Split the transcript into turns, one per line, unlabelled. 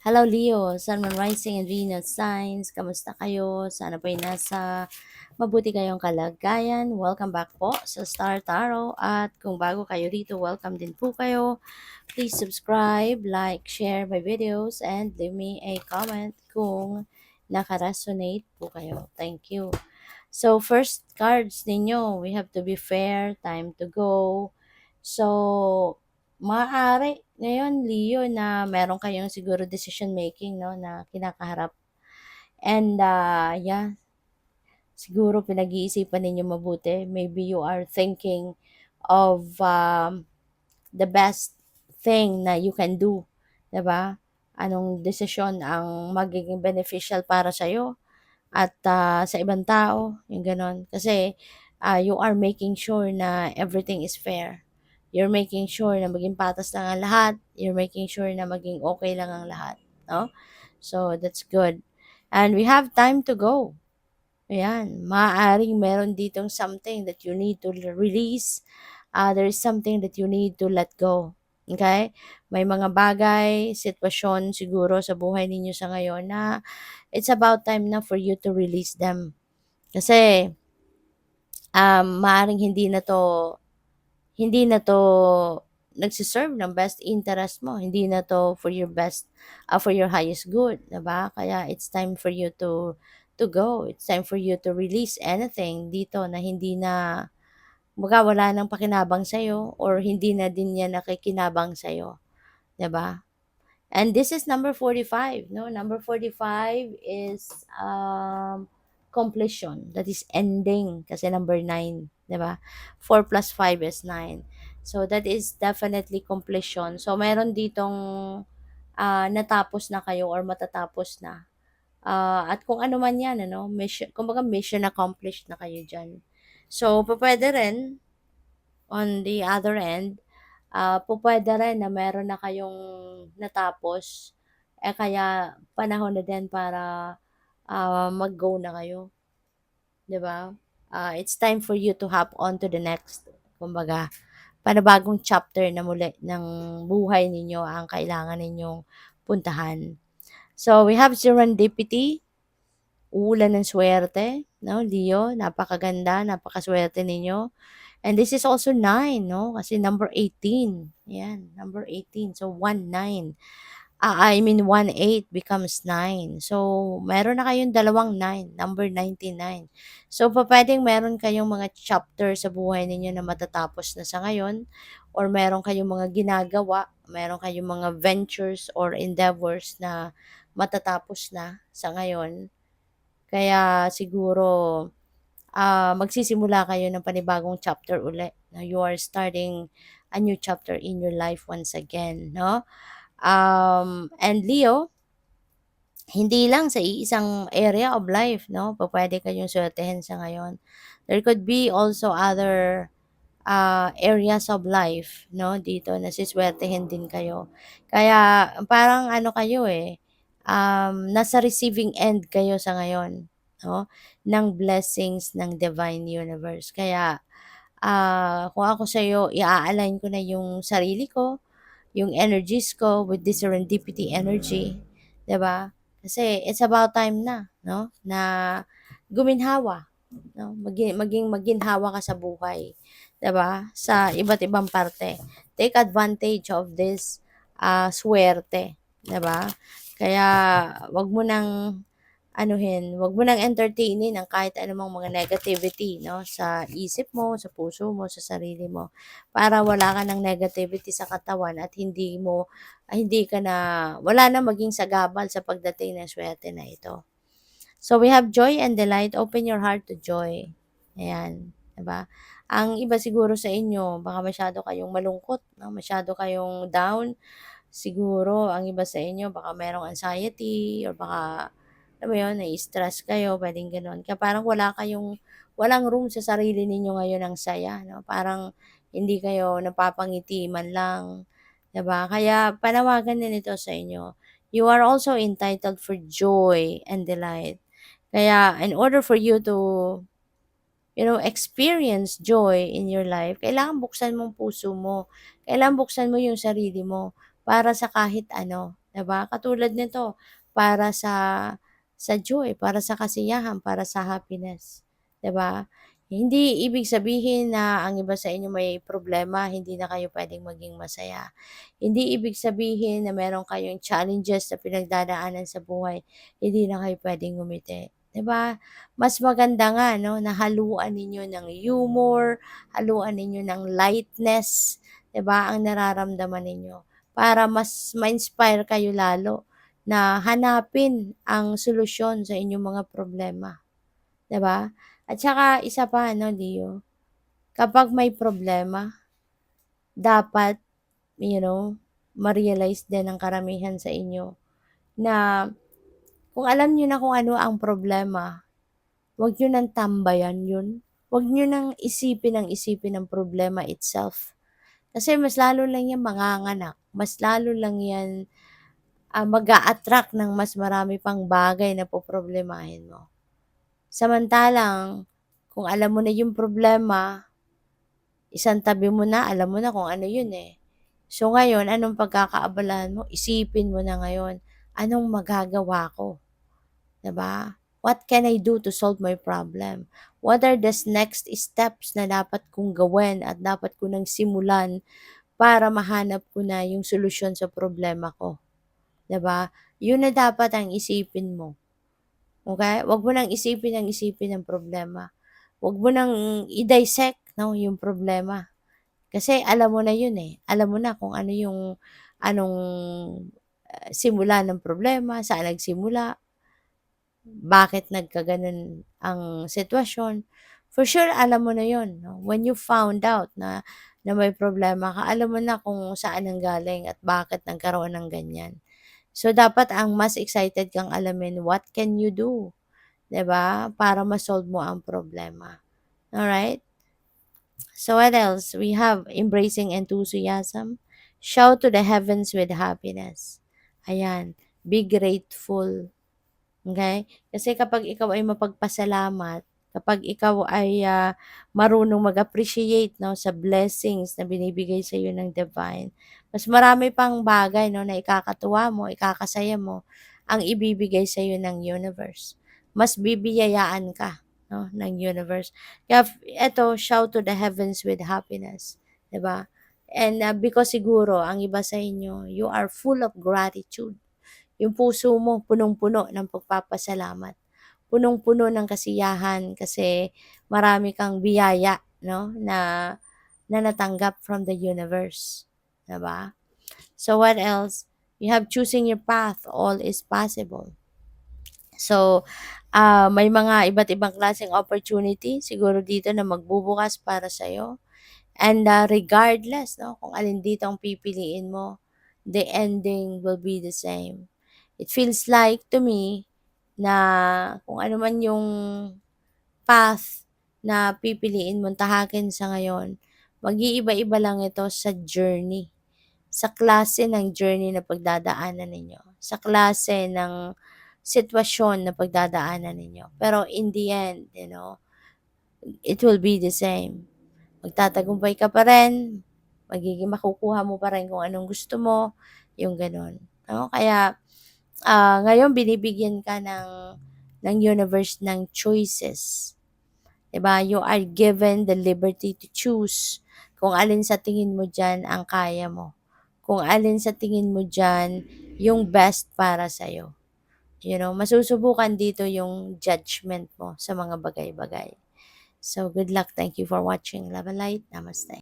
Hello Leo, Sun, Moon, Rising, and Venus signs. Kamusta kayo? Sana po'y nasa mabuti kayong kalagayan. Welcome back po sa Star Tarot. At kung bago kayo rito, welcome din po kayo. Please subscribe, like, share my videos, and leave me a comment kung nakaresonate po kayo. Thank you. So, first cards ninyo, we have to be fair, time to go. So, maaari ngayon, Leo, na meron kayong siguro decision making, no, na kinakaharap. And, yeah, siguro pinag-iisipan ninyo mabuti. Maybe you are thinking of the best thing na you can do. 'Di ba? Anong desisyon ang magiging beneficial para sa'yo at sa ibang tao, yung gano'n. Kasi you are making sure na everything is fair. You're making sure na maging patas lang ang lahat. You're making sure na maging okay lang ang lahat. No? So, that's good. And we have time to go. Ayan. Maaaring meron ditong something that you need to release. There is something that you need to let go. Okay? May mga bagay, sitwasyon siguro sa buhay ninyo sa ngayon na it's about time na for you to release them. Kasi, maaaring hindi na to nagsiserve ng best interest mo. Hindi na to for your best, for your highest good, diba? Kaya it's time for you to go. It's time for you to release anything dito na hindi na, baga wala nang pakinabang sa'yo or hindi na din yan nakikinabang sa'yo, diba? And this is number 45, no? Number 45 is completion. That is ending kasi number 9, 'di ba? 4 plus 5 is 9. So that is definitely completion. So meron ditong natapos na kayo or matatapos na. At kung ano man 'yan, ano, mission, kumbaga mission accomplished na kayo diyan. So pwede rin on the other end, pupuwede rin na meron na kayong natapos, kaya panahon na din para, mag-go na kayo, 'di ba? It's time for you to hop on to the next, kumbaga, panibagong chapter na muli ng buhay ninyo ang kailangan ninyong puntahan. So, we have serendipity, uulan ng swerte, 'no, Leo, napakaganda, napakasuwerte ninyo. And this is also 9, no? Kasi number 18. Yan, number 18. So, 1-9. I mean, 1-8 becomes 9. So, meron na kayong dalawang 9, number 99. So, pwedeng meron kayong mga chapter sa buhay ninyo na matatapos na sa ngayon, or meron kayong mga ginagawa, meron kayong mga ventures or endeavors na matatapos na sa ngayon. Kaya siguro, magsisimula kayo ng panibagong chapter uli. Na you are starting a new chapter in your life once again, no? And Leo, hindi lang sa iisang area of life, no? Pwede kayong swertehin sa ngayon. There could be also other areas of life, no? Dito, nasiswertehin din kayo. Kaya, parang ano kayo nasa receiving end kayo sa ngayon, no? Ng blessings ng divine universe. Kaya, kung ako sa'yo, i-align ko na yung sarili ko, yung energies ko with this serendipity energy, 'di ba? Kasi it's about time na, no? Na guminhawa, no? Maging maginhawa ka sa buhay, 'di ba? Sa iba't ibang parte. Take advantage of this swerte, 'di ba? Kaya wag mo nang wag mo nang entertainin ang kahit anumang mga negativity, no, sa isip mo, sa puso mo, sa sarili mo. Para wala ka ng negativity sa katawan at hindi ka na, wala na maging sagabal sa pagdating ng swerte na ito. So we have joy and delight. Open your heart to joy. Ayan, 'di ba? Ang iba siguro sa inyo, baka masyado kayong malungkot, no? Masyado kayong down. Siguro ang iba sa inyo baka merong anxiety or baka, alam mo yun, nai-stress kayo, puwedeng gano'n. Kaya parang walang room sa sarili ninyo ngayon ng saya, 'no? Parang hindi kayo napapangiti man lang, 'di ba? Kaya panawagan din ito sa inyo. You are also entitled for joy and delight. Kaya in order for you to, experience joy in your life, kailangan buksan mo ang puso mo. Kailangan buksan mo yung sarili mo para sa kahit ano. 'di ba? Katulad nito, para sa joy, para sa kasiyahan, para sa happiness, 'di ba? Hindi ibig sabihin na ang iba sa inyo may problema, hindi na kayo puwedeng maging masaya. Hindi ibig sabihin na meron kayong challenges na pinagdadaanan sa buhay, hindi na kayo puwedeng ngumiti, 'di ba? Mas maganda nga 'no, na haluan ninyo ng humor, haluan ninyo ng lightness, 'di ba, ang nararamdaman ninyo. Para mas ma-inspire kayo lalo na hanapin ang solusyon sa inyong mga problema, 'di ba? At saka isa pa 'no, Leo, kapag may problema, dapat, ma-realize din ng karamihan sa inyo na kung alam niyo na kung ano ang problema, huwag niyo ng tambayan 'yun. Huwag niyo ng isipin ng isipin ang problema itself. Kasi mas lalo lang 'yan manganganak, mas lalo lang 'yan mag-a-attract ng mas marami pang bagay na poproblemahin mo. Samantalang kung alam mo na yung problema, isantabi mo na, alam mo na kung ano yun, eh. So ngayon, anong pagkakaabalahan mo? Isipin mo na ngayon, anong magagawa ko, 'di ba? What can I do to solve my problem? What are the next steps na dapat kong gawin at dapat ko nang simulan para mahanap ko na yung solusyon sa problema ko? 'Di ba? Yun na dapat ang isipin mo, okey? Wag mo nang isipin ng isipin ang problema. Wag mo nang i-dissect 'no, yung problema. Kasi alam mo na yun, eh. Alam mo na kung ano yung anong, simula ng problema, saan nagsimula, bakit nagkagano'n ang sitwasyon. For sure alam mo na yun 'no, when you found out na may problema ka, alam mo na kung saan nanggaling at bakit nagkaroon ng ganyan. So, dapat ang mas excited kang alamin, what can you do, 'di ba, para ma-solve mo ang problema, alright? So, what else? We have embracing enthusiasm, shout to the heavens with happiness. Ayan, be grateful, okay? Kasi kapag ikaw ay mapagpasalamat, kapag ikaw ay, marunong mag-appreciate 'no, sa blessings na binibigay sa sa'yo ng divine, mas marami pang bagay 'no, na ikakatuwa mo, ikakasaya mo, ang ibibigay sa sa'yo ng universe. Mas bibiyayaan ka 'no, ng universe. Kaya eto, shout to the heavens with happiness, 'di ba? And, because siguro ang iba sa inyo, you are full of gratitude. Yung puso mo punong-puno ng pagpapasalamat, punong-puno ng kasiyahan kasi marami kang biyaya 'no, na natanggap from the universe, 'di ba? So what else? You have choosing your path, all is possible. So, may mga iba't ibang klaseng opportunity siguro dito na magbubukas para sa'yo. And, regardless 'no, kung alin dito ang pipiliin mo, the ending will be the same. It feels like to me na kung ano man yung path na pipiliin mong tahakin sa ngayon, mag-iiba-iba lang ito sa journey, sa klase ng journey na pagdadaanan ninyo, sa klase ng sitwasyon na pagdadaanan ninyo. Pero in the end, it will be the same. Magtatagumpay ka pa rin, makukuha mo pa rin kung anong gusto mo, yung gano'n, 'no? Kaya, ngayon binibigyan ka ng universe ng choices, 'di ba? You are given the liberty to choose kung alin sa tingin mo diyan ang kaya mo, kung alin sa tingin mo diyan yung best para sa'yo. Masusubukan dito yung judgment mo sa mga bagay-bagay. So, good luck. Thank you for watching. Love and light. Namaste.